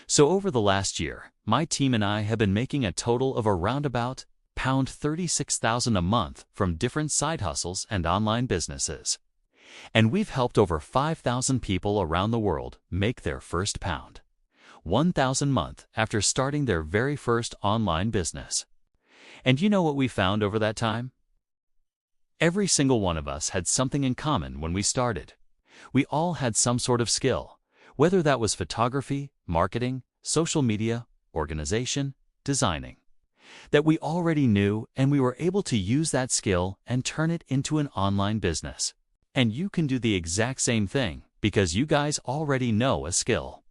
So over the last year, my team and I have been making a total of around about £36,000 a month from different side hustles and online businesses. And we've helped over 5,000 people around the world make their first £1,000 a month after starting their very first online business. And you know what we found over that time? Every single one of us had something in common when we started. We all had some sort of skill, whether that was photography, marketing, social media, organization, designing, that we already knew, and we were able to use that skill and turn it into an online business. And you can do the exact same thing because you guys already know a skill.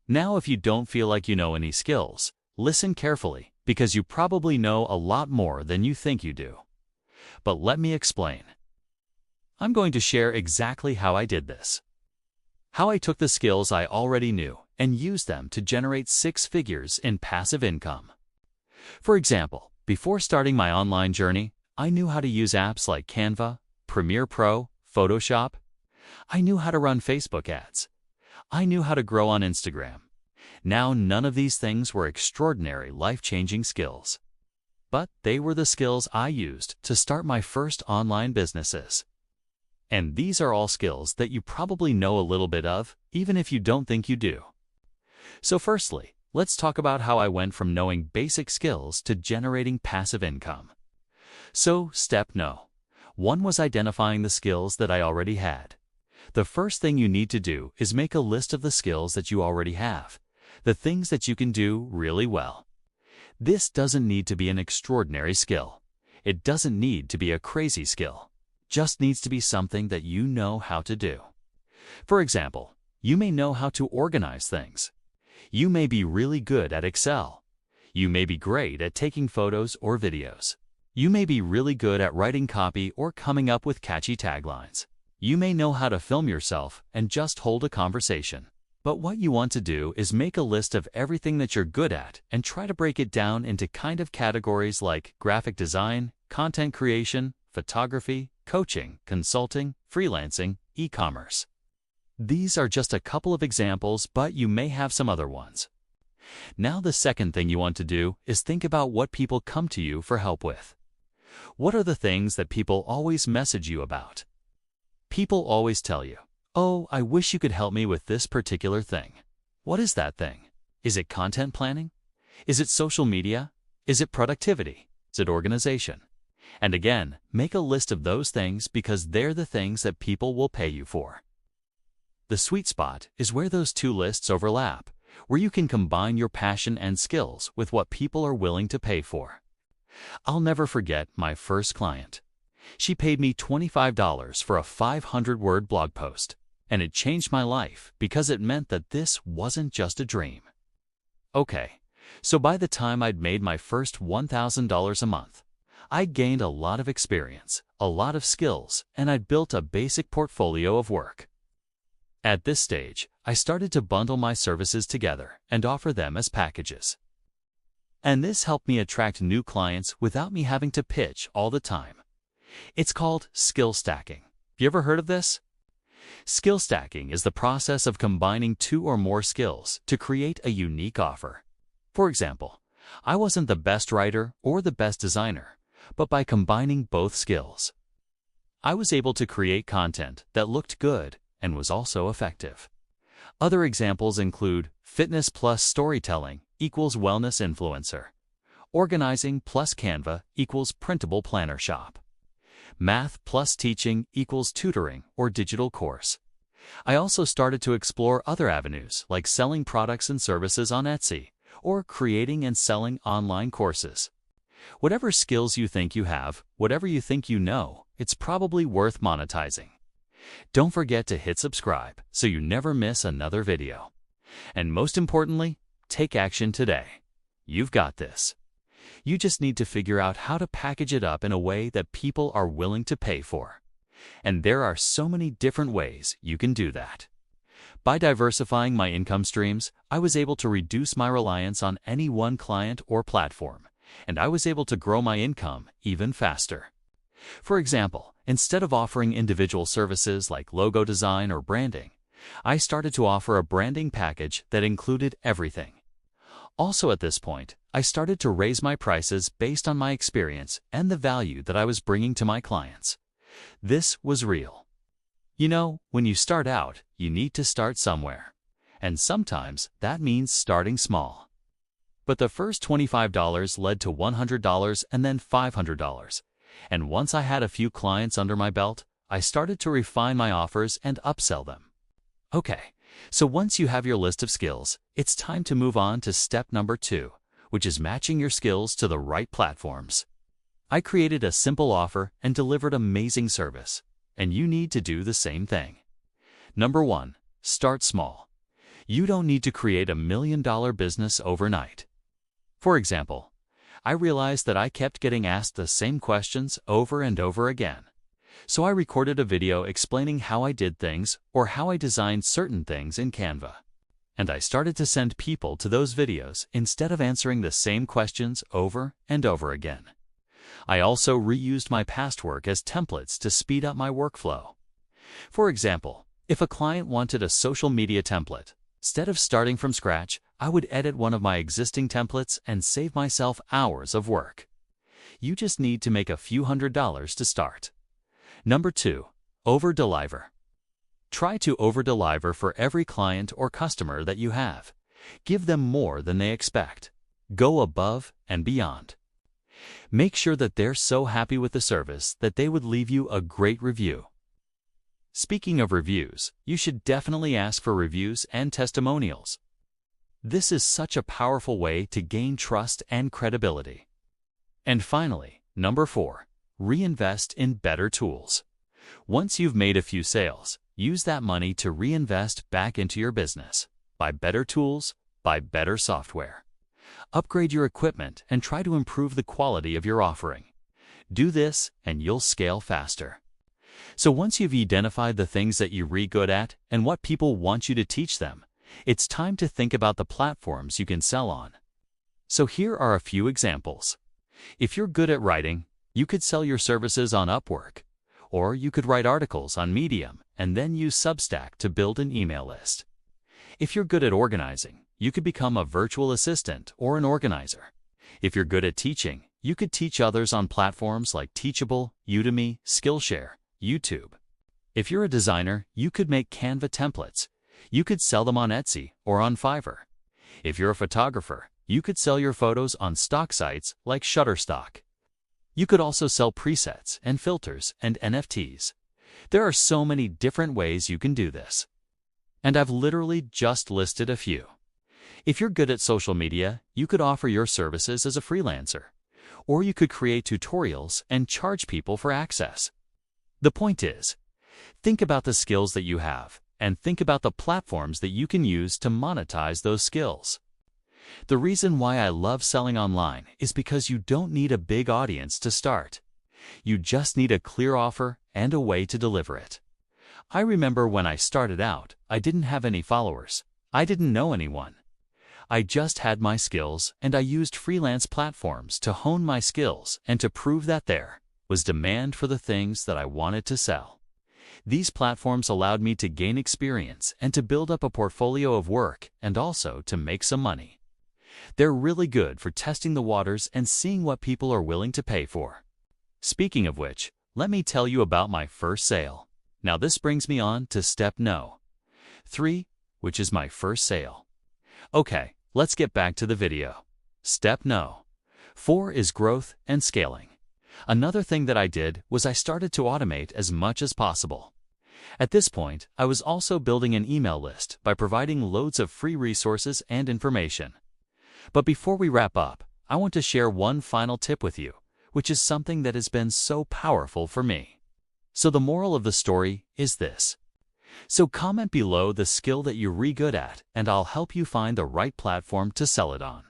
Now, if you don't feel like you know any skills, listen carefully because you probably know a lot more than you think you do. But let me explain. I'm going to share exactly how I did this. How I took the skills I already knew and used them to generate 6 figures in passive income. For example, before starting my online journey, I knew how to use apps like Canva, Premiere Pro, Photoshop. I knew how to run Facebook ads. I knew how to grow on Instagram. Now, none of these things were extraordinary, life-changing skills. But they were the skills I used to start my first online businesses. And these are all skills that you probably know a little bit of, even if you don't think you do. So firstly, let's talk about how I went from knowing basic skills to generating passive income. So, step no. 1 was identifying the skills that I already had. The first thing you need to do is make a list of the skills that you already have, the things that you can do really well. This doesn't need to be an extraordinary skill. It doesn't need to be a crazy skill. Just needs to be something that you know how to do. For example, you may know how to organize things. You may be really good at Excel. You may be great at taking photos or videos. You may be really good at writing copy or coming up with catchy taglines. You may know how to film yourself and just hold a conversation. But what you want to do is make a list of everything that you're good at and try to break it down into kind of categories like graphic design, content creation, photography, coaching, consulting, freelancing, e-commerce. These are just a couple of examples, but you may have some other ones. Now, the second thing you want to do is think about what people come to you for help with. What are the things that people always message you about? People always tell you, "Oh, I wish you could help me with this particular thing." What is that thing? Is it content planning? Is it social media? Is it productivity? Is it organization? And again, make a list of those things because they're the things that people will pay you for. The sweet spot is where those 2 lists overlap, where you can combine your passion and skills with what people are willing to pay for. I'll never forget my first client. She paid me $25 for a 500-word blog post, and it changed my life because it meant that this wasn't just a dream. Okay, so by the time I'd made my first $1,000 a month, I'd gained a lot of experience, a lot of skills, and I'd built a basic portfolio of work. At this stage, I started to bundle my services together and offer them as packages. And this helped me attract new clients without me having to pitch all the time. It's called skill stacking. You ever heard of this? Skill stacking is the process of combining 2 or more skills to create a unique offer. For example, I wasn't the best writer or the best designer, but by combining both skills, I was able to create content that looked good and was also effective. Other examples include fitness plus storytelling equals wellness influencer, organizing plus Canva equals printable planner shop, math plus teaching equals tutoring or digital course. I also started to explore other avenues like selling products and services on Etsy or creating and selling online courses. Whatever skills you think you have, whatever you think you know, it's probably worth monetizing. Don't forget to hit subscribe so you never miss another video. And most importantly, take action today. You've got this. You just need to figure out how to package it up in a way that people are willing to pay for. And there are so many different ways you can do that. By diversifying my income streams, I was able to reduce my reliance on any one client or platform, and I was able to grow my income even faster. For example, instead of offering individual services like logo design or branding, I started to offer a branding package that included everything, Also at this point, I started to raise my prices based on my experience and the value that I was bringing to my clients. This was real. You know, when you start out, you need to start somewhere. And sometimes that means starting small. But the first $25 led to $100 and then $500. And once I had a few clients under my belt, I started to refine my offers and upsell them. Okay, so once you have your list of skills, it's time to move on to step number 2, which is matching your skills to the right platforms. I created a simple offer and delivered amazing service, and you need to do the same thing. Number 1, start small. You don't need to create $1 million business overnight. For example, I realized that I kept getting asked the same questions over and over again. So I recorded a video explaining how I did things or how I designed certain things in Canva. And I started to send people to those videos instead of answering the same questions over and over again. I also reused my past work as templates to speed up my workflow. For example, if a client wanted a social media template, instead of starting from scratch, I would edit one of my existing templates and save myself hours of work. You just need to make a few $100s to start. Number 2, over-deliver. Try to over-deliver for every client or customer that you have. Give them more than they expect. Go above and beyond. Make sure that they're so happy with the service that they would leave you a great review. Speaking of reviews, you should definitely ask for reviews and testimonials. This is such a powerful way to gain trust and credibility. And finally, number 4, reinvest in better tools. Once you've made a few sales, use that money to reinvest back into your business. Buy better tools, buy better software. Upgrade your equipment and try to improve the quality of your offering. Do this and you'll scale faster. So once you've identified the things that you're really good at and what people want you to teach them, it's time to think about the platforms you can sell on. So here are a few examples. If you're good at writing, you could sell your services on Upwork, or you could write articles on Medium and then use Substack to build an email list. If you're good at organizing, you could become a virtual assistant or an organizer. If you're good at teaching, you could teach others on platforms like Teachable, Udemy, Skillshare, YouTube. If you're a designer, you could make Canva templates. You could sell them on Etsy or on Fiverr. If you're a photographer, you could sell your photos on stock sites like Shutterstock. You could also sell presets and filters and NFTs. There are so many different ways you can do this. And I've literally just listed a few. If you're good at social media, you could offer your services as a freelancer. Or you could create tutorials and charge people for access. The point is, think about the skills that you have and think about the platforms that you can use to monetize those skills. The reason why I love selling online is because you don't need a big audience to start. You just need a clear offer and a way to deliver it. I remember when I started out, I didn't have any followers. I didn't know anyone. I just had my skills and I used freelance platforms to hone my skills and to prove that there was demand for the things that I wanted to sell. These platforms allowed me to gain experience and to build up a portfolio of work and also to make some money. They're really good for testing the waters and seeing what people are willing to pay for. Speaking of which, let me tell you about my first sale. Now this brings me on to step no. 3, which is my first sale. Okay, let's get back to the video. Step no. 4 is growth and scaling. Another thing that I did was I started to automate as much as possible. At this point, I was also building an email list by providing loads of free resources and information. But before we wrap up, I want to share one final tip with you, which is something that has been so powerful for me. So the moral of the story is this. So comment below the skill that you're really good at, and I'll help you find the right platform to sell it on.